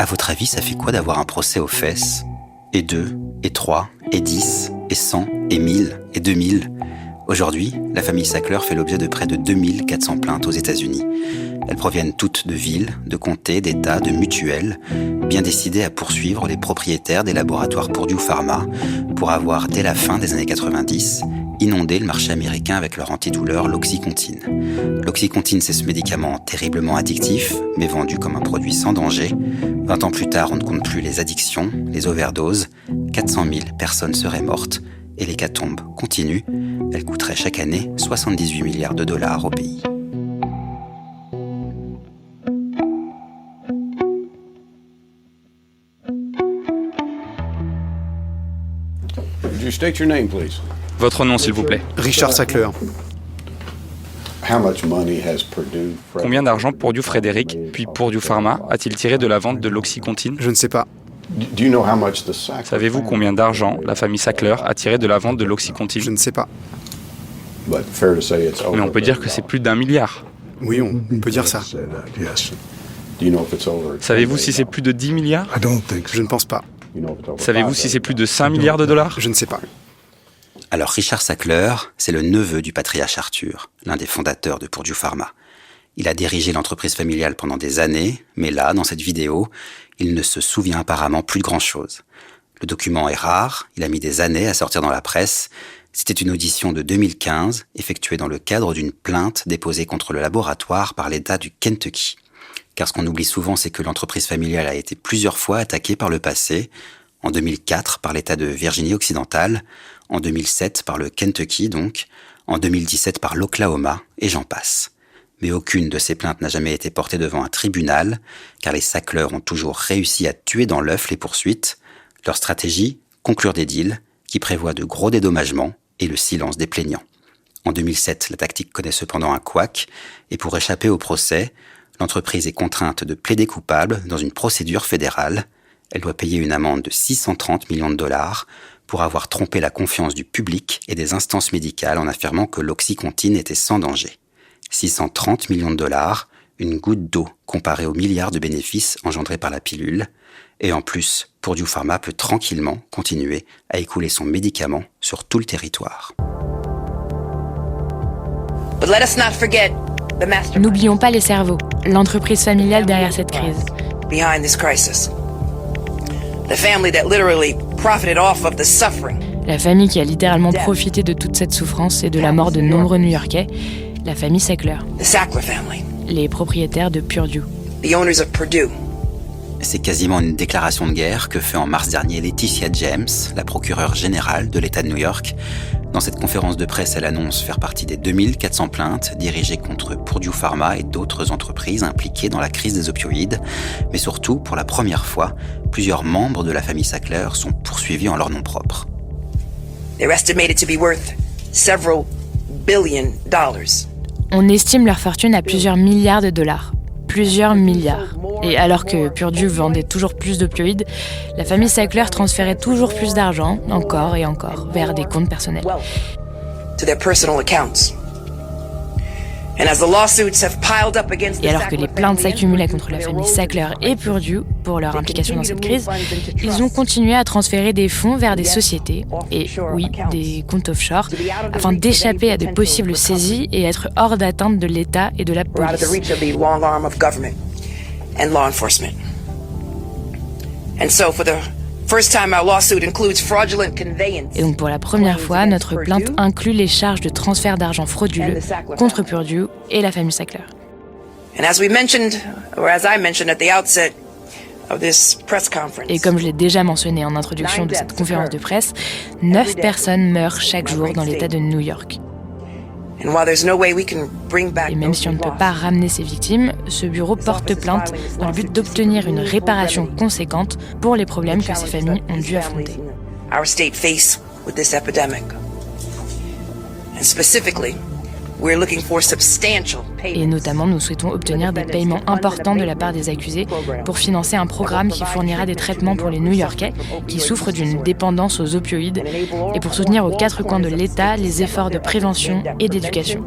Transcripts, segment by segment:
À votre avis, ça fait quoi d'avoir un procès aux fesses? Et 2, et 3, et 10, et 100, et 1000, et 2000. Aujourd'hui, la famille Sackler fait l'objet de près de 2400 plaintes aux États-Unis. Elles proviennent toutes de villes, de comtés, d'États, de mutuelles, bien décidées à poursuivre les propriétaires des laboratoires Purdue Pharma pour avoir, dès la fin des années 90, inondé le marché américain avec leur antidouleur, l'Oxycontin. L'Oxycontin, c'est ce médicament terriblement addictif, mais vendu comme un produit sans danger. 20 ans plus tard, on ne compte plus les addictions, les overdoses. 400 000 personnes seraient mortes et l'hécatombe continue. Elle coûterait chaque année 78 milliards de dollars au pays. Would you state your name, please? Votre nom, s'il vous plaît. Richard Sackler. Combien d'argent Purdue Frederick, puis Purdue Pharma, a-t-il tiré de la vente de l'Oxycontin? Je ne sais pas. Savez-vous combien d'argent la famille Sackler a tiré de la vente de l'Oxycontin? Je ne sais pas. Mais on peut dire que c'est plus d'1 milliard. Oui, on peut dire ça. Savez-vous si c'est plus de 10 milliards? Je ne pense pas. Savez-vous si c'est plus de 5 milliards de dollars? Je ne sais pas. Alors Richard Sackler, c'est le neveu du patriarche Arthur, l'un des fondateurs de Purdue Pharma. Il a dirigé l'entreprise familiale pendant des années, mais là, dans cette vidéo, il ne se souvient apparemment plus de grand-chose. Le document est rare, il a mis des années à sortir dans la presse. C'était une audition de 2015, effectuée dans le cadre d'une plainte déposée contre le laboratoire par l'État du Kentucky. Car ce qu'on oublie souvent, c'est que l'entreprise familiale a été plusieurs fois attaquée par le passé. En 2004 par l'État de Virginie-Occidentale, en 2007 par le Kentucky donc, en 2017 par l'Oklahoma, et j'en passe. Mais aucune de ces plaintes n'a jamais été portée devant un tribunal, car les Sackler ont toujours réussi à tuer dans l'œuf les poursuites. Leur stratégie, conclure des deals, qui prévoient de gros dédommagements et le silence des plaignants. En 2007, la tactique connaît cependant un couac, et pour échapper au procès, l'entreprise est contrainte de plaider coupable dans une procédure fédérale. Elle doit payer une amende de 630 millions de dollars pour avoir trompé la confiance du public et des instances médicales en affirmant que l'Oxycontin était sans danger. 630 millions de dollars, une goutte d'eau comparée aux milliards de bénéfices engendrés par la pilule. Et en plus, Purdue Pharma peut tranquillement continuer à écouler son médicament sur tout le territoire. N'oublions pas les cerveaux, l'entreprise familiale derrière cette crise. La famille qui a littéralement profité de toute cette souffrance et de la mort de nombreux New-Yorkais, la famille Sackler. Les propriétaires de Purdue. C'est quasiment une déclaration de guerre que fait en mars dernier Letitia James, la procureure générale de l'État de New York. Dans cette conférence de presse, elle annonce faire partie des 2400 plaintes dirigées contre Purdue Pharma et d'autres entreprises impliquées dans la crise des opioïdes. Mais surtout, pour la première fois, plusieurs membres de la famille Sackler sont poursuivis en leur nom propre. On estime leur fortune à plusieurs milliards de dollars. Plusieurs milliards. Et alors que Purdue vendait toujours plus d'opioïdes, la famille Sackler transférait toujours plus d'argent, encore et encore, vers des comptes personnels. Et alors que les plaintes s'accumulaient contre la famille Sackler et Purdue pour leur implication dans cette crise, ils ont continué à transférer des fonds vers des sociétés, et oui, des comptes offshore, afin d'échapper à de possibles saisies et être hors d'atteinte de l'État et de la police. Et donc pour la première fois, notre plainte inclut les charges de transfert d'argent frauduleux contre Purdue et la famille Sackler. Et comme je l'ai déjà mentionné en introduction de cette conférence de presse, 9 personnes meurent chaque jour dans l'État de New York. Et même si on ne peut pas ramener ces victimes, ce bureau porte plainte dans le but d'obtenir une réparation conséquente pour les problèmes que ces familles ont dû affronter. Et notamment, nous souhaitons obtenir des paiements importants de la part des accusés pour financer un programme qui fournira des traitements pour les New-Yorkais qui souffrent d'une dépendance aux opioïdes et pour soutenir aux 4 coins de l'État les efforts de prévention et d'éducation.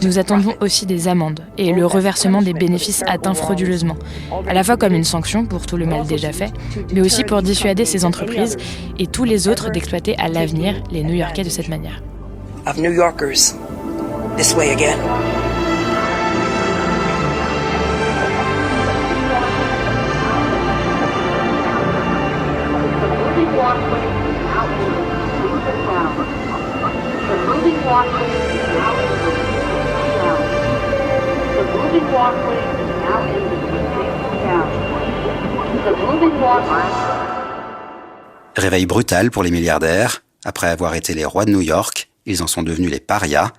Nous attendons aussi des amendes et le reversement des bénéfices atteints frauduleusement, à la fois comme une sanction pour tout le mal déjà fait, mais aussi pour dissuader ces entreprises et tous les autres d'exploiter à l'avenir les New-Yorkais de cette manière. Of New Yorkers, this way again. Réveil brutal pour les milliardaires. Après avoir été les rois de New York, ils en sont devenus les parias.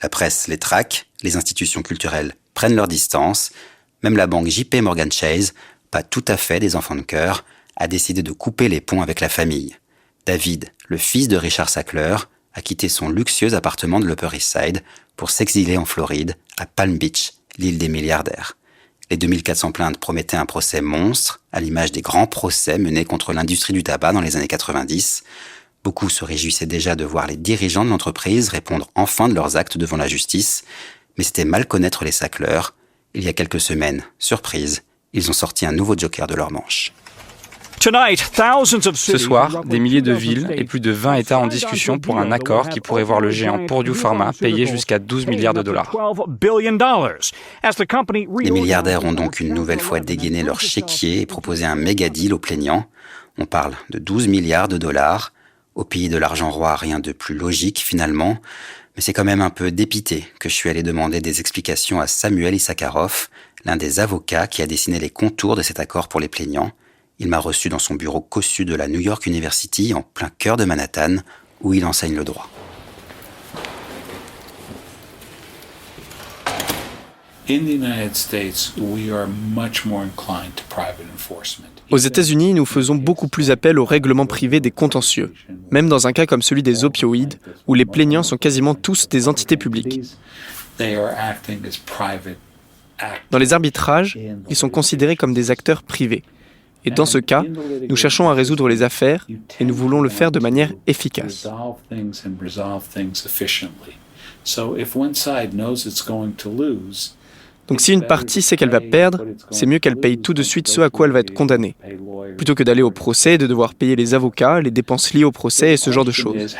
La presse les traque, les institutions culturelles prennent leur distance. Même la banque JP Morgan Chase, pas tout à fait des enfants de cœur, a décidé de couper les ponts avec la famille. David, le fils de Richard Sackler, a quitté son luxueux appartement de l'Upper East Side pour s'exiler en Floride, à Palm Beach, l'île des milliardaires. Les 2400 plaintes promettaient un procès monstre, à l'image des grands procès menés contre l'industrie du tabac dans les années 90. Beaucoup se réjouissaient déjà de voir les dirigeants de l'entreprise répondre enfin de leurs actes devant la justice, mais c'était mal connaître les Sackler. Il y a quelques semaines, surprise, ils ont sorti un nouveau joker de leur manche. Ce soir, des milliers de villes et plus de 20 États en discussion pour un accord qui pourrait voir le géant Purdue Pharma payer jusqu'à 12 milliards de dollars. Les milliardaires ont donc une nouvelle fois dégainé leur chéquier et proposé un méga deal aux plaignants. On parle de 12 milliards de dollars. Au pays de l'argent roi, rien de plus logique finalement. Mais c'est quand même un peu dépité que je suis allé demander des explications à Samuel Issacharoff, l'un des avocats qui a dessiné les contours de cet accord pour les plaignants. Il m'a reçu dans son bureau cossu de la New York University, en plein cœur de Manhattan, où il enseigne le droit. Aux États-Unis, nous faisons beaucoup plus appel au règlement privé des contentieux, même dans un cas comme celui des opioïdes, où les plaignants sont quasiment tous des entités publiques. Dans les arbitrages, ils sont considérés comme des acteurs privés. Et dans ce cas, nous cherchons à résoudre les affaires et nous voulons le faire de manière efficace. Donc si une partie sait qu'elle va perdre, c'est mieux qu'elle paye tout de suite ce à quoi elle va être condamnée, plutôt que d'aller au procès et de devoir payer les avocats, les dépenses liées au procès et ce genre de choses.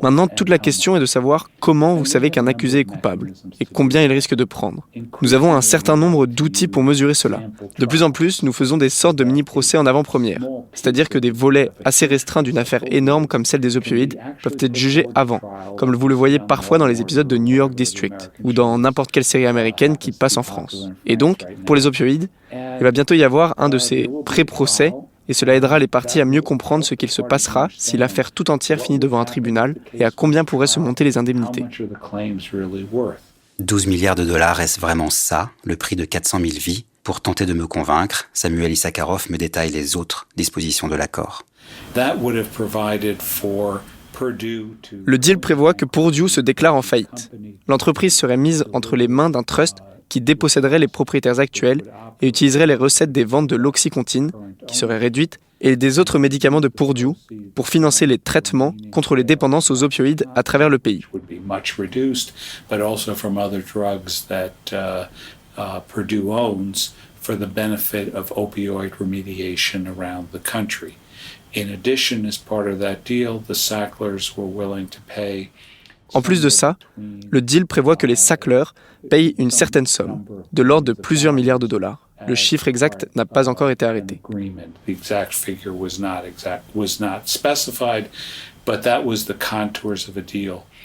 Maintenant, toute la question est de savoir comment vous savez qu'un accusé est coupable et combien il risque de prendre. Nous avons un certain nombre d'outils pour mesurer cela. De plus en plus, nous faisons des sortes de mini-procès en avant-première, c'est-à-dire que des volets assez restreints d'une affaire énorme comme celle des opioïdes peuvent être jugés avant, comme vous le voyez parfois dans les épisodes de New York District ou dans n'importe quelle série américaine qui passe en France. Et donc, pour les opioïdes, il va bientôt y avoir un de ces pré-procès et cela aidera les parties à mieux comprendre ce qu'il se passera si l'affaire tout entière finit devant un tribunal et à combien pourraient se monter les indemnités. 12 milliards de dollars, est-ce vraiment ça, le prix de 400 000 vies? Pour tenter de me convaincre, Samuel Issacharoff me détaille les autres dispositions de l'accord. Le deal prévoit que Purdue se déclare en faillite. L'entreprise serait mise entre les mains d'un trust qui déposséderait les propriétaires actuels et utiliserait les recettes des ventes de l'Oxycontin, qui seraient réduites, et des autres médicaments de Purdue pour financer les traitements contre les dépendances aux opioïdes à travers le pays. En plus de ça, le deal prévoit que les Sackler payent une certaine somme, de l'ordre de plusieurs milliards de dollars. Le chiffre exact n'a pas encore été arrêté.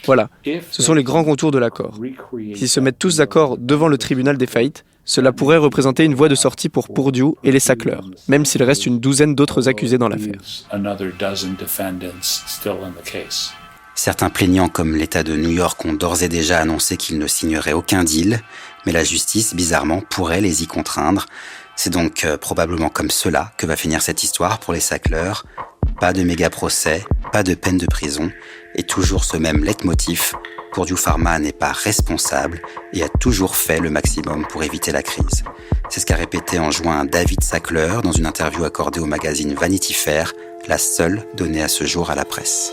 Voilà, ce sont les grands contours de l'accord. S'ils se mettent tous d'accord devant le tribunal des faillites, cela pourrait représenter une voie de sortie pour Purdue et les Sackler, même s'il reste une douzaine d'autres accusés dans l'affaire. Certains plaignants comme l'État de New York ont d'ores et déjà annoncé qu'ils ne signeraient aucun deal, mais la justice, bizarrement, pourrait les y contraindre. C'est donc probablement comme cela que va finir cette histoire pour les Sackler. Pas de méga procès, pas de peine de prison, et toujours ce même leitmotiv, Purdue Pharma n'est pas responsable et a toujours fait le maximum pour éviter la crise. C'est ce qu'a répété en juin David Sackler dans une interview accordée au magazine Vanity Fair la seule donnée à ce jour à la presse.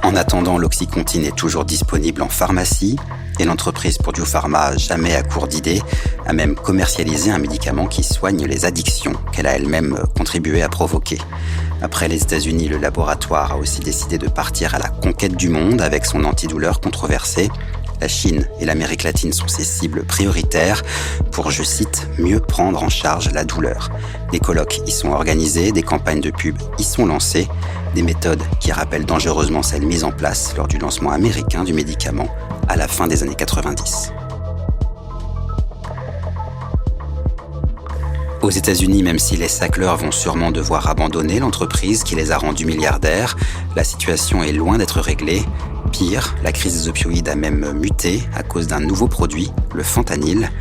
En attendant, l'Oxycontin est toujours disponible en pharmacie et l'entreprise Purdue Pharma, jamais à court d'idées, a même commercialisé un médicament qui soigne les addictions qu'elle a elle-même contribué à provoquer. Après les États-Unis, le laboratoire a aussi décidé de partir à la conquête du monde avec son antidouleur controversé. La Chine et l'Amérique latine sont ses cibles prioritaires pour, je cite, mieux prendre en charge la douleur. Des colloques y sont organisés, des campagnes de pub y sont lancées, des méthodes qui rappellent dangereusement celles mises en place lors du lancement américain du médicament à la fin des années 90. Aux États-Unis, même si les Sackler vont sûrement devoir abandonner l'entreprise qui les a rendus milliardaires, la situation est loin d'être réglée. Pire, la crise des opioïdes a même muté à cause d'un nouveau produit, le fentanyl.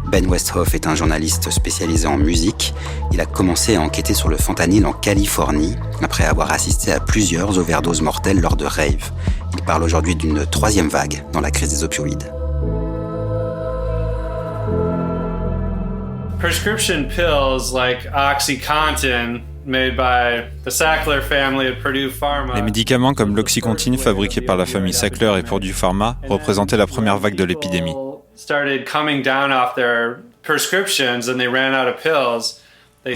Ben Westhoff est un journaliste spécialisé en musique. Il a commencé à enquêter sur le fentanyl en Californie, après avoir assisté à plusieurs overdoses mortelles lors de raves. Il parle aujourd'hui d'une troisième vague dans la crise des opioïdes. Prescription pills like OxyContin, made by the Sackler family at Purdue Pharma. Les médicaments comme l'Oxycontin fabriqués par la famille Sackler et Purdue Pharma représentaient la première vague de l'épidémie.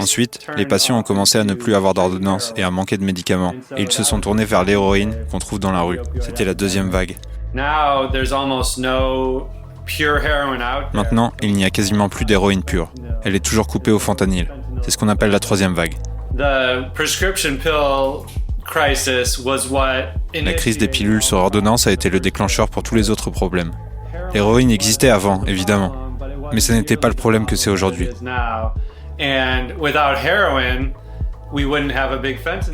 Ensuite, les patients ont commencé à ne plus avoir d'ordonnance et à manquer de médicaments, et ils se sont tournés vers l'héroïne qu'on trouve dans la rue. C'était la deuxième vague. Maintenant, il n'y a quasiment plus d'héroïne pure. Elle est toujours coupée au fentanyl. C'est ce qu'on appelle la troisième vague. La crise des pilules sur ordonnance a été le déclencheur pour tous les autres problèmes. L'héroïne existait avant, évidemment, mais ce n'était pas le problème que c'est aujourd'hui.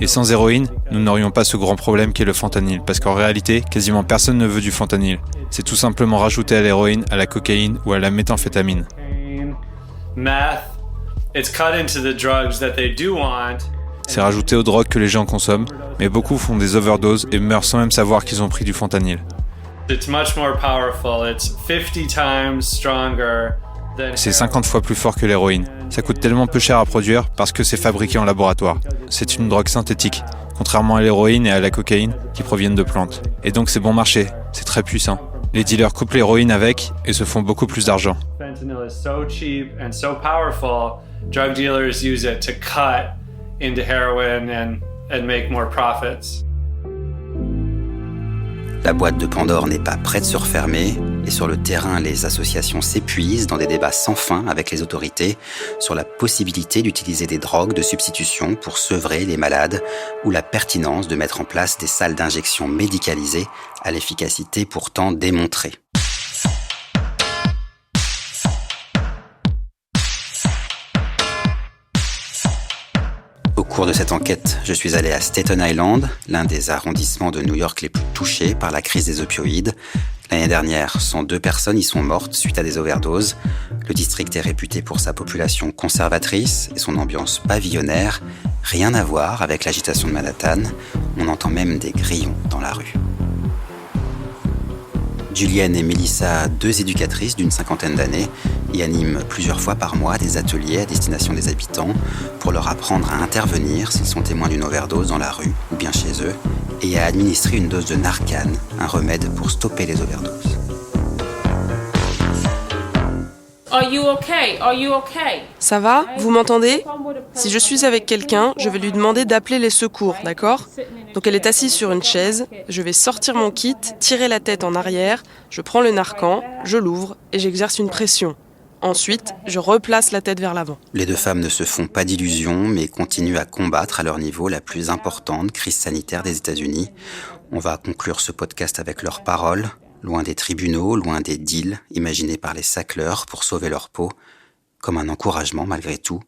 Et sans héroïne, nous n'aurions pas ce grand problème qu'est le fentanyl, parce qu'en réalité, quasiment personne ne veut du fentanyl. C'est tout simplement rajouté à l'héroïne, à la cocaïne ou à la méthamphétamine. C'est rajouté aux drogues que les gens consomment, mais beaucoup font des overdoses et meurent sans même savoir qu'ils ont pris du fentanyl. C'est 50 fois plus fort que l'héroïne. Ça coûte tellement peu cher à produire parce que c'est fabriqué en laboratoire. C'est une drogue synthétique, contrairement à l'héroïne et à la cocaïne qui proviennent de plantes. Et donc c'est bon marché, c'est très puissant. Les dealers coupent l'héroïne avec et se font beaucoup plus d'argent. Drug dealers use it to cut into heroin and make more profits. La boîte de Pandore n'est pas prête de se refermer, et sur le terrain, les associations s'épuisent dans des débats sans fin avec les autorités sur la possibilité d'utiliser des drogues de substitution pour sevrer les malades ou la pertinence de mettre en place des salles d'injection médicalisées à l'efficacité pourtant démontrée. Au cours de cette enquête, je suis allé à Staten Island, l'un des arrondissements de New York les plus touchés par la crise des opioïdes. L'année dernière, 102 personnes y sont mortes suite à des overdoses. Le district est réputé pour sa population conservatrice et son ambiance pavillonnaire. Rien à voir avec l'agitation de Manhattan. On entend même des grillons dans la rue. Julienne et Melissa, deux éducatrices d'une cinquantaine d'années, y animent plusieurs fois par mois des ateliers à destination des habitants pour leur apprendre à intervenir s'ils sont témoins d'une overdose dans la rue ou bien chez eux et à administrer une dose de Narcan, un remède pour stopper les overdoses. Ça va ? Vous m'entendez ? Si je suis avec quelqu'un, je vais lui demander d'appeler les secours, d'accord ? Donc elle est assise sur une chaise, je vais sortir mon kit, tirer la tête en arrière, je prends le Narcan, je l'ouvre et j'exerce une pression. Ensuite, je replace la tête vers l'avant. Les deux femmes ne se font pas d'illusions, mais continuent à combattre à leur niveau la plus importante crise sanitaire des États-Unis. On va conclure ce podcast avec leurs paroles. Loin des tribunaux, loin des deals imaginés par les Sackler pour sauver leur peau, comme un encouragement malgré tout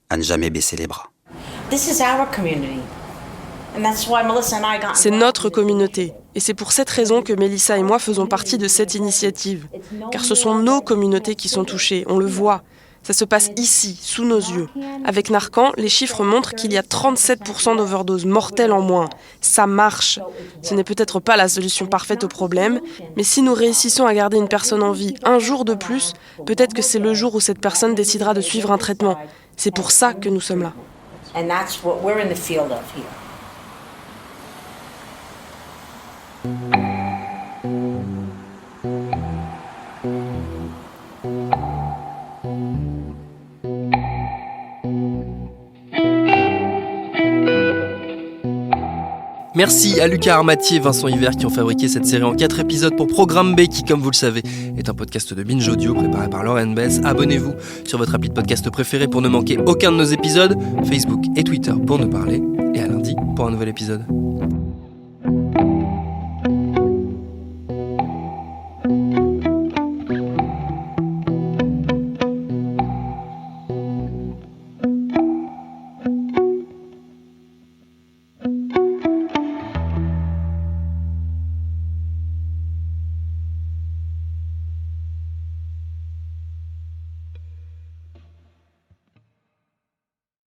à ne jamais baisser les bras. C'est notre communauté, et c'est pour cette raison que Melissa et moi faisons partie de cette initiative. Car ce sont nos communautés qui sont touchées, on le voit. Ça se passe ici, sous nos yeux. Avec Narcan, les chiffres montrent qu'il y a 37% d'overdoses mortelles en moins. Ça marche. Ce n'est peut-être pas la solution parfaite au problème, mais si nous réussissons à garder une personne en vie un jour de plus, peut-être que c'est le jour où cette personne décidera de suivre un traitement. C'est pour ça que nous sommes là. And that's what we're in the field of here. Merci à Lucas Armatier et Vincent Hiver qui ont fabriqué cette série en 4 épisodes pour Programme B qui, comme vous le savez, est un podcast de Binge Audio préparé par Lauren Bess. Abonnez-vous sur votre appli de podcast préféré pour ne manquer aucun de nos épisodes, Facebook et Twitter pour nous parler, et à lundi pour un nouvel épisode.